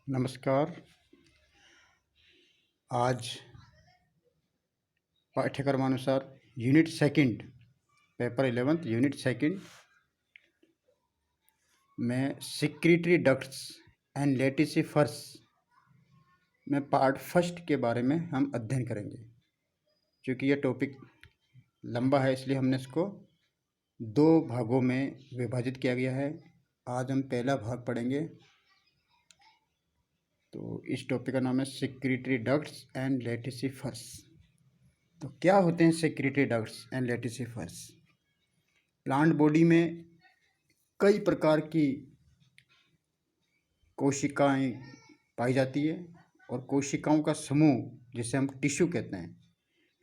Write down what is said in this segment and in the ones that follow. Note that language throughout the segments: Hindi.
नमस्कार। आज पाठ्यक्रमानुसार unit second paper 11 unit second में सिक्रीटरी डक्ट्स एंड लेटिसिफर्स में पार्ट फर्स्ट के बारे में हम अध्ययन करेंगे। क्योंकि यह टॉपिक लंबा है इसलिए हमने इसको दो भागों में विभाजित किया गया है। आज हम पहला भाग पढ़ेंगे। तो इस टॉपिक का नाम है सिक्रीटरी डक्ट्स एंड लेटिसिफर्स। तो क्या होते हैं secretory ducts and laticifers? Plant body में कई प्रकार की कोशिकाएं पाई जाती है और कोशिकाओं का समूह जिसे हम टिश्यू कहते हैं।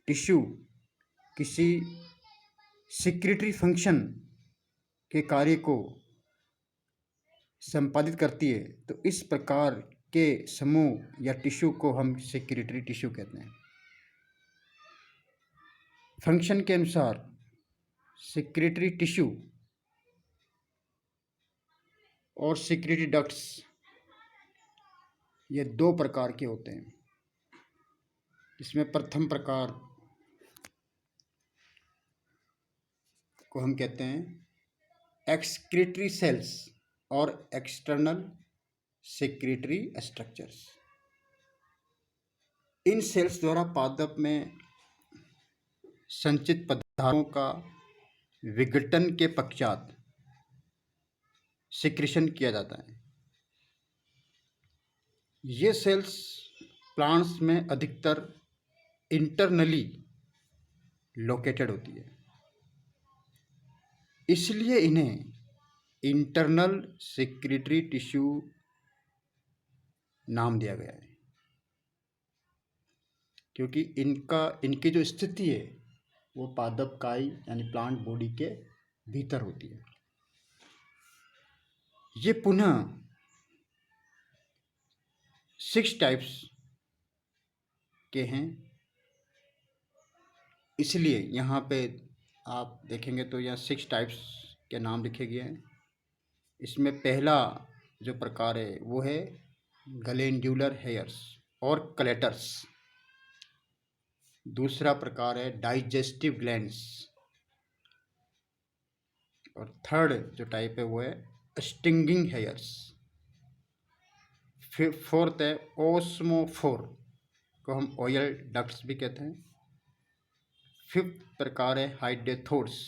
टिश्यू किसी सिक्रीटरी फंक्शन के कार्य को संपादित करती है, तो इस प्रकार के समूह या टिश्यू को हम सिक्रीटरी टिश्यू कहते हैं। फंक्शन के अनुसार सिक्रीटरी टिश्यू और सिक्रीटरी डक्ट्स ये दो प्रकार के होते हैं। इसमें प्रथम प्रकार को हम कहते हैं एक्सक्रीटरी सेल्स और एक्सटर्नल सिक्रीटरी स्ट्रक्चर्स। इन सेल्स द्वारा पादप में संचित पदार्थों का विघटन के पश्चात सिक्रीशन किया जाता है। ये सेल्स प्लांट्स में अधिकतर इंटरनली लोकेटेड होती है, इसलिए इन्हें इंटरनल सिक्रीटरी टिश्यू नाम दिया गया है। क्योंकि इनकी जो स्थिति है वो पादप काई यानी प्लांट बॉडी के भीतर होती है। ये पुनः 6 टाइप्स के हैं, इसलिए यहाँ पे आप देखेंगे तो यहाँ 6 टाइप्स के नाम लिखे गए हैं। इसमें पहला जो प्रकार है वो है ग्लैंड्यूलर हेयर्स और कलेटर्स। दूसरा प्रकार है डाइजेस्टिव ग्लैंड्स और थर्ड जो टाइप है वो है स्टिंगिंग हेयर्स। फोर्थ है ओस्मोफोर को हम ऑयल डक्ट्स भी कहते हैं। फिफ्थ प्रकार है हाइडेथोड्स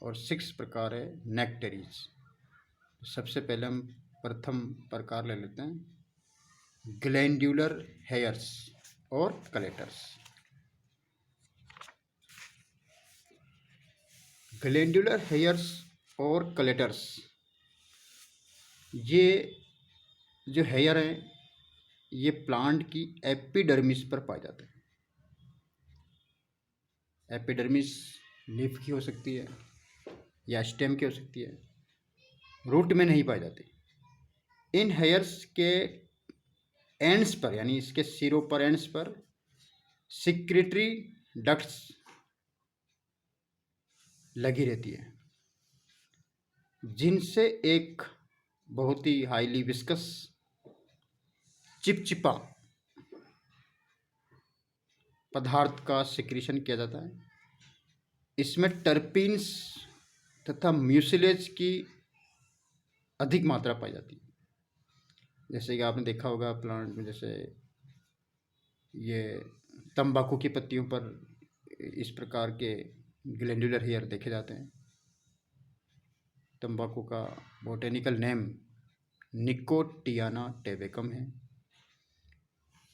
और 6 प्रकार है नेक्टरीज। सबसे पहले हम प्रथम प्रकार ले लेते हैं ग्लैंड्यूलर हेयर्स और कलेटर्स। ग्लैंड्यूलर हेयर्स और कलेटर्स ये जो हेयर हैं ये प्लांट की एपिडर्मिस पर पाए जाते हैं। एपिडर्मिस लीफ की हो सकती है या स्टेम की हो सकती है, रूट में नहीं पाए जाते। इन हेयर्स के एंड्स पर यानी इसके सिरों पर एंड्स पर सिक्रीटरी डक्ट्स लगी रहती है, जिनसे एक बहुत ही हाईली विस्कस चिपचिपा पदार्थ का सिक्रीशन किया जाता है। इसमें टर्पीन्स तथा म्यूसिलेज की अधिक मात्रा पाई जाती है। जैसे कि आपने देखा होगा प्लांट में, जैसे ये तंबाकू की पत्तियों पर इस प्रकार के ग्लैंडुलर हेयर देखे जाते हैं। तंबाकू का बोटेनिकल नेम निकोटियाना टेबेकम है।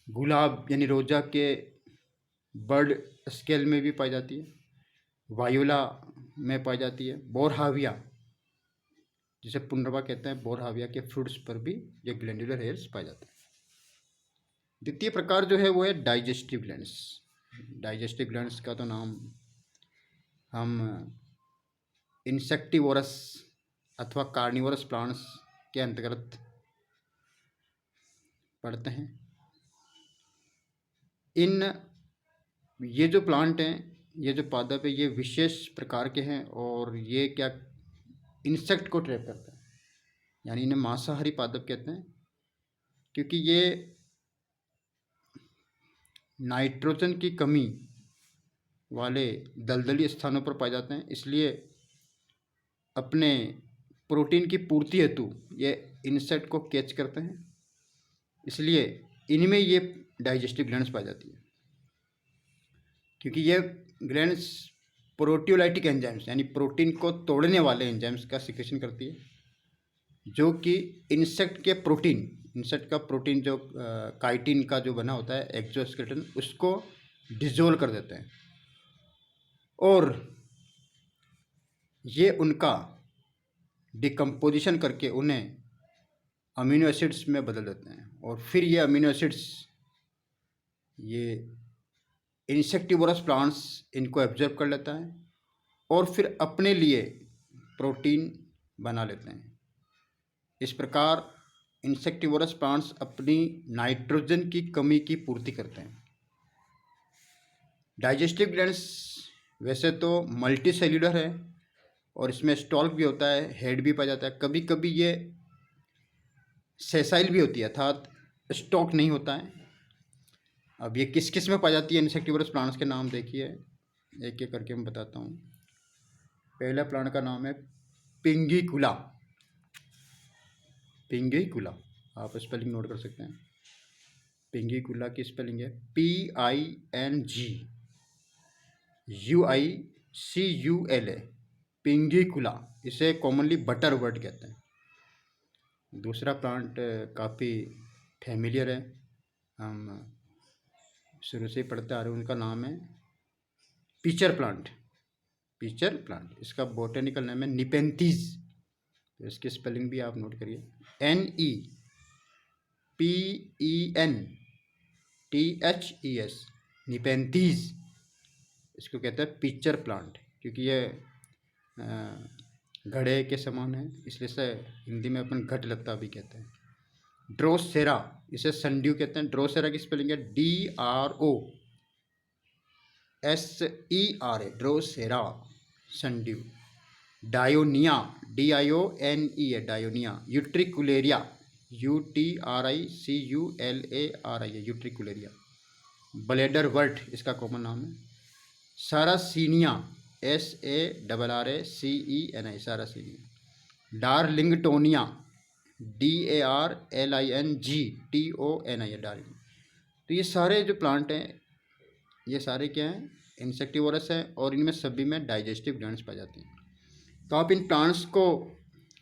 गुलाब यानी रोजा के बर्ड स्केल में भी पाई जाती है। वायोला में पाई जाती है। बोरहाविया जिसे पुनर्वा कहते हैं, बोरहाविया के फ्रूट्स पर भी ये ग्लैंडुलर हेयर्स पाए जाते हैं। द्वितीय प्रकार जो है वो है डाइजेस्टिव ग्लैंड्स। डाइजेस्टिव ग्लैंड्स का तो नाम हम इंसेक्टिवोरस अथवा कार्निवोरस प्लांट्स के अंतर्गत पढ़ते हैं। ये जो प्लांट हैं, ये जो पादप है, ये विशेष प्रकार के हैं और ये क्या इंसेक्ट को ट्रैप करता है, यानी इन्हें मांसाहारी पादप कहते हैं। क्योंकि ये नाइट्रोजन की कमी वाले दलदली स्थानों पर पाए जाते हैं, इसलिए अपने प्रोटीन की पूर्ति हेतु ये इंसेक्ट को कैच करते हैं, इसलिए इनमें ये डाइजेस्टिव ग्लैंड्स पाई जाती है। क्योंकि ये ग्लैंड्स प्रोटियोलाइटिक एंजाइम्स यानी प्रोटीन को तोड़ने वाले एंजाइम्स का सिक्रेशन करती है, जो कि इंसेक्ट का प्रोटीन जो काइटिन का जो बना होता है एक्सोस्केलेटन, उसको डिसॉल्व कर देते हैं और ये उनका डिकम्पोजिशन करके उन्हें अमीनो एसिड्स में बदल देते हैं और फिर ये अमीनो एसिड्स ये इंसेक्टिवोरस प्लांट्स इनको एब्जॉर्ब कर लेता है और फिर अपने लिए प्रोटीन बना लेते हैं। इस प्रकार इंसेक्टिवोरस प्लांट्स अपनी नाइट्रोजन की कमी की पूर्ति करते हैं। डाइजेस्टिव ग्लैंड्स वैसे तो मल्टी सेल्यूलर है और इसमें स्टॉल्क भी होता है, हेड भी पाया जाता है, कभी कभी ये सेसाइल भी होती है, अर्थात स्टॉक नहीं होता है। अब ये किस किस में पाई जाती है इंसेक्टिवोरस प्लांट्स के नाम देखिए, एक एक करके मैं बताता हूँ। पहला प्लांट का नाम है पिंगीकुला। पिंगीकुला आप स्पेलिंग नोट कर सकते हैं। पिंगीकुला की स्पेलिंग है PINGUICULA, पिंगीकुला। इसे कॉमनली बटर वर्ड कहते हैं। दूसरा प्लांट काफ़ी फैमिलियर है, हम शुरू से ही पढ़ते आ रहे हैं, उनका नाम है पीचर प्लांट। इसका बोटेनिकल नेम है निपेंथीज। तो इसकी स्पेलिंग भी आप नोट करिए, NEPENTHES, निपेंथीज। इसको कहते हैं पीचर प्लांट, क्योंकि ये घड़े के समान है, इसलिए से हिंदी में अपन घट लत्ता भी कहते हैं। ड्रोसेरा, इसे संड्यू कहते हैं। ड्रोसेरा की स्पेलिंग है DROSERA, drosera, sundew. Dionaea, DIONEA, dionaea. Utricularia, UTRICULARIA, utricularia. Bladderwort इसका कॉमन नाम है। Sarracenia, SARRACENI, sarracenia. Darlingtonia, DARLINGTONIA, darling. तो ये सारे जो प्लांट हैं, ये सारे क्या हैं, इंसेक्टिवोरस हैं और इनमें सभी में डाइजेस्टिव ग्लैंड्स पाई जाती हैं। तो आप इन प्लांट्स को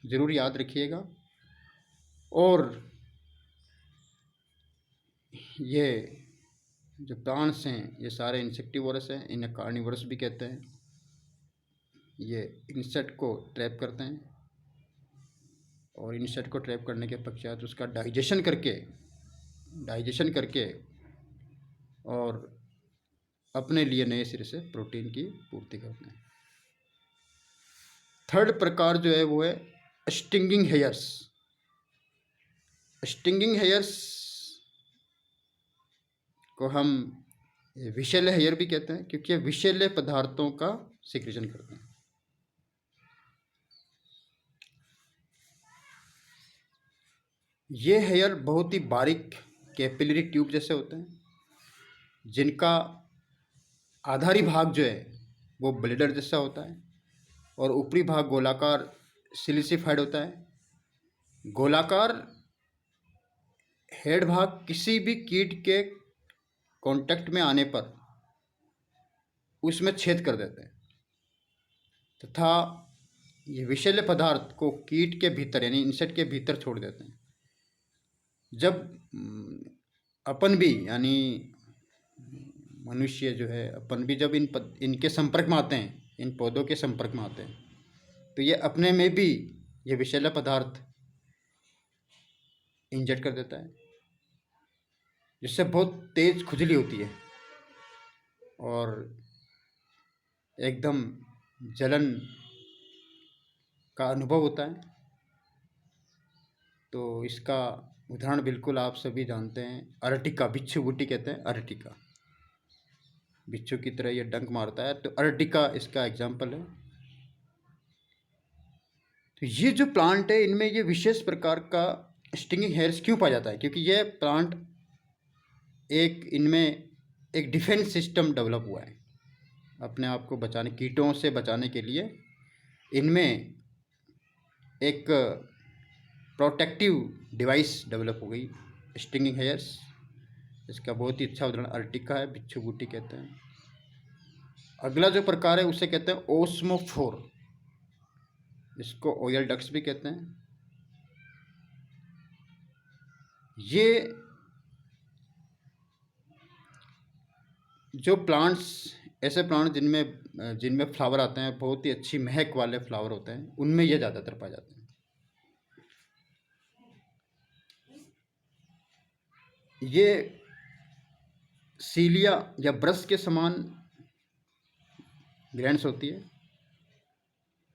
ज़रूर याद रखिएगा। और ये जो प्लांट्स हैं ये सारे इंसेक्टिवोरस हैं, इन्हें कार्निवोरस भी कहते हैं। ये इंसेक्ट को ट्रैप करते हैं और इंसेक्ट को ट्रैप करने के पश्चात उसका डाइजेशन करके और अपने लिए नए सिरे से प्रोटीन की पूर्ति करते हैं। थर्ड प्रकार जो है वो है स्टिंगिंग हेयर्स। स्टिंगिंग हेयर्स को हम विषैले हेयर भी कहते हैं, क्योंकि ये विषैले पदार्थों का सिक्रेशन करते हैं। ये हेयर बहुत ही बारीक कैपिलरी ट्यूब जैसे होते हैं, जिनका आधारी भाग जो है वो ब्लेडर जैसा होता है और ऊपरी भाग गोलाकार सिलिसिफाइड होता है। गोलाकार हेड भाग किसी भी कीट के कांटेक्ट में आने पर उसमें छेद कर देते हैं तथा ये विषैले पदार्थ को कीट के भीतर यानी इंसेक्ट के भीतर छोड़ देते हैं। जब अपन भी यानी मनुष्य जो है, अपन भी जब इनके संपर्क में आते हैं, इन पौधों के संपर्क में आते हैं, तो ये अपने में भी ये विषैला पदार्थ इंजेक्ट कर देता है, जिससे बहुत तेज खुजली होती है और एकदम जलन का अनुभव होता है। तो इसका उदाहरण बिल्कुल आप सभी जानते हैं, अर्टिका, बिच्छू बूटी कहते हैं अर्टिका। बिच्छू की तरह ये डंक मारता है, तो अर्टिका इसका एग्जाम्पल है। तो ये जो प्लांट है इनमें ये विशेष प्रकार का स्टिंगिंग हेयर्स क्यों पाया जाता है? क्योंकि ये प्लांट इनमें एक डिफेंस सिस्टम डेवलप हुआ है अपने आप को बचाने, कीटों से बचाने के लिए इनमें एक प्रोटेक्टिव डिवाइस डेवलप हो गई, स्टिंगिंग हेयर्स। इसका बहुत ही अच्छा उदाहरण अर्टिका है, बिच्छू बूटी कहते हैं। अगला जो प्रकार है उसे कहते हैं ओस्मोफोर, इसको ऑयल डक्स भी कहते हैं। ये जो प्लांट्स, ऐसे प्लांट जिनमें फ्लावर आते हैं, बहुत ही अच्छी महक वाले फ्लावर होते हैं, उनमें ये ज़्यादातर पाए जाते हैं। ये सीलिया या ब्रश के समान ग्लैंड्स होती है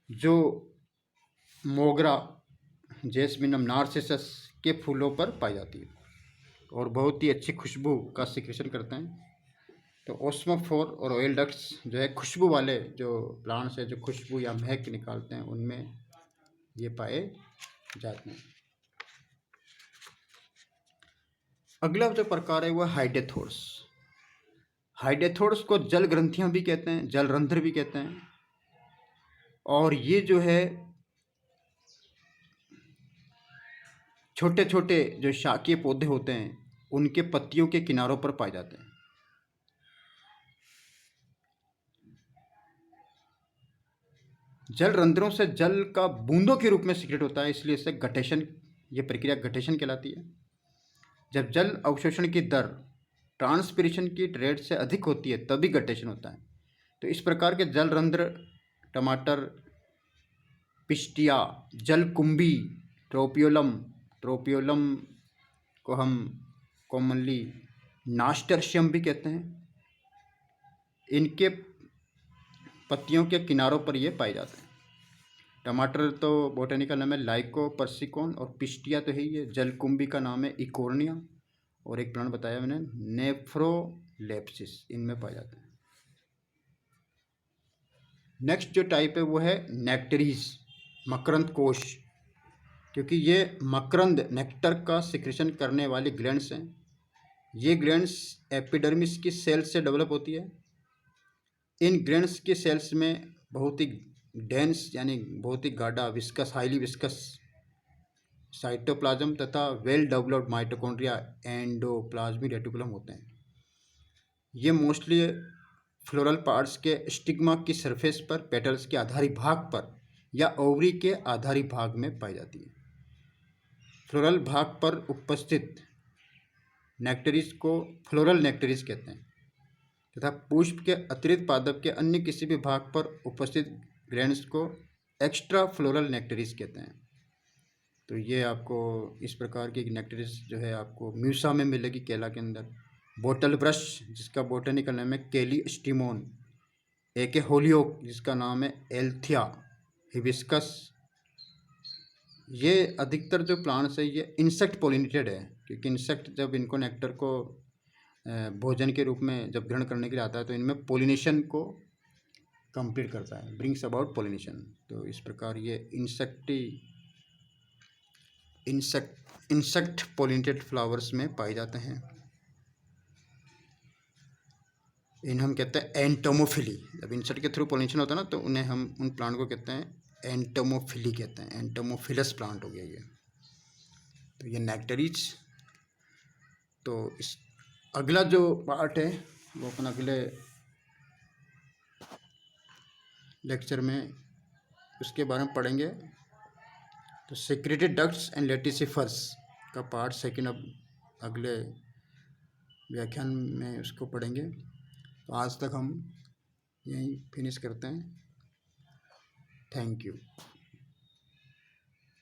जो मोगरा, जैस्मिनम, नार्सिसस के फूलों पर पाई जाती है और बहुत ही अच्छी खुशबू का सिक्रेशन करते हैं। तो ओस्मोफोर और ऑयल डक्ट्स जो है खुशबू वाले जो प्लांट्स है जो खुशबू या महक निकालते हैं, उनमें ये पाए जाते हैं। अगला जो प्रकार है वह हाइडेथोर्स। हाइडेथोर्स को जल ग्रंथियां भी कहते हैं, जल रंध्र भी कहते हैं। और ये जो है छोटे छोटे जो शाकीय पौधे होते हैं उनके पत्तियों के किनारों पर पाए जाते हैं। जल रंध्रों से जल का बूंदों के रूप में सिक्रेट होता है, इसलिए इसे गठेशन, ये प्रक्रिया गठेशन कहलाती है। जब जल अवशोषण की दर ट्रांसपिरेशन की रेट से अधिक होती है तभी गठेशन होता है। तो इस प्रकार के जल रंध्र टमाटर, पिस्टिया, जलकुंभी, ट्रोपियोलम, ट्रोपियोलम को हम कॉमनली नास्टर्शियम भी कहते हैं, इनके पत्तियों के किनारों पर ये पाए जाते हैं। टमाटर तो बोटेनिकल नाम है लाइको पर्सिकोन, और पिस्टिया तो है ही है, जलकुंभी का नाम है इकोर्निया, और एक प्लांट बताया मैंने नेफ्रोलेप्सिस, इनमें पाए जाते हैं। नेक्स्ट जो टाइप है वो है नेक्टरीज, मकरंद कोश, क्योंकि ये मकरंद नेक्टर का सिक्रेशन करने वाली ग्लैंड्स हैं। ये ग्लैंड्स एपिडर्मिस की सेल्स से डेवलप होती है। इन ग्लैंड्स के सेल्स में बहुत ही डेंस यानी बहुत ही गाढ़ा विस्कस, हाईली विस्कस साइटोप्लाज्म तथा well developed mitochondria, endoplasmic reticulum होते हैं। ये मोस्टली फ्लोरल पार्ट्स के स्टिग्मा की सरफेस पर, पेटल्स के आधारी भाग पर या ओवरी के आधारी भाग में पाई जाती है। फ्लोरल भाग पर उपस्थित नेक्टरीज को फ्लोरल नेक्टरीज कहते हैं तथा पुष्प के अतिरिक्त पादप के अन्य किसी भी भाग पर उपस्थित ग्लैंड्स को एक्स्ट्रा फ्लोरल नेक्टरीज कहते हैं। तो ये आपको इस प्रकार की नेक्टरीज जो है आपको म्यूसा में मिलेगी, केला के अंदर। बोटल ब्रश जिसका बोटेनिकल नाम है केली स्टीमोन, एके होलियोक जिसका नाम है एल्थिया हिबिस्कस। ये अधिकतर जो प्लांट्स है ये इंसेक्ट पोलिनेटेड है, क्योंकि इंसेक्ट जब इनको नेक्टर को भोजन के रूप में जब ग्रहण करने के लिए आता है तो इनमें पोलिनेशन को कंप्लीट करता है, ब्रिंग्स अबाउट पोलिनेशन। तो इस प्रकार ये इंसेक्ट पोलिनेटेड फ्लावर्स में पाए जाते हैं। इन्हें हम कहते हैं एंटोमोफिली। जब इंसेक्ट के थ्रू पोलिनेशन होता है ना तो उन्हें हम उन प्लांट को कहते हैं एंटोमोफिली कहते हैं, एंटोमोफिलस प्लांट हो गया ये। तो ये नेक्टरीज। तो इस अगला जो पार्ट है वो अपन अगले लेक्चर में उसके बारे में पढ़ेंगे। तो सेक्रेटेड डक्ट्स एंड लेटिसिफर्स का पार्ट सेकंड अब अगले व्याख्यान में उसको पढ़ेंगे। तो आज तक हम यहीं फिनिश करते हैं। Thank you.